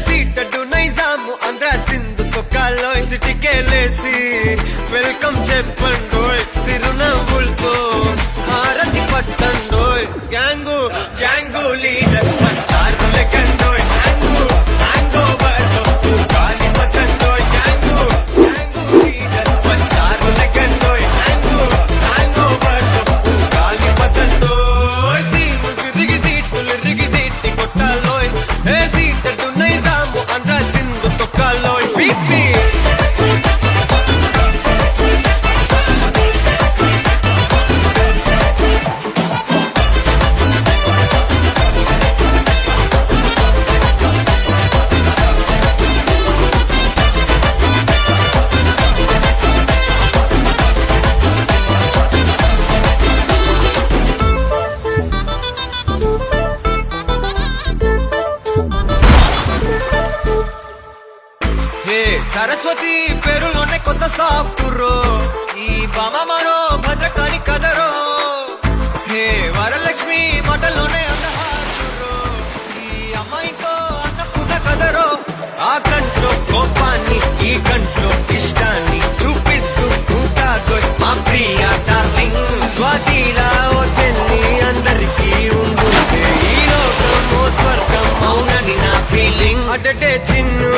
సీటడు Nizam Andhra Sindhu తొక్కాలో సిటీకెళ్ళేసి welcome చెప్పండోయ్ సిరునవ్వులతో హారతి పట్టండోయ్ gang gang leader పంచారు లెక్కండోయ్ hang hang ఓవర్లో గాలి పట్టండోయ్ గ్యాంగు గ్యాంగు లీడర్ పంచారు లెక్కండోయ్ హ్యాంగు హ్యాంగ్ ఓవర్లో గాలి పట్టండోయ్ సీను సిరిగి సీటులు రిగి సీటి కొట్టాలోయ్ ఏ సీటడు నైజాము ఆంధ్ర సింధు తొక్కాలోయ్ పీపీ హే సరస్వతి పేరులోనే కొత్త సాఫ్టురో ఈ బామ మరో భద్రకాళి కదరో హే వరలక్ష్మి మాటలోనే అందహారురో ఈ అమ్మాయితో అన్నపూర్ణ కదరో ఆ కంట్లో కోపాన్ని ఈ కంట్లో ఇష్టాన్ని చూపిస్తూ ఉంటాదో మా ప్రియ డార్లింగ్ స్వాతిలా ఓ చెల్లి అందరికీ ఉంటుంది ఈ లోకం ఓ స్వర్గం అవునని నా ఫీలింగ్ అటటే చిన్ను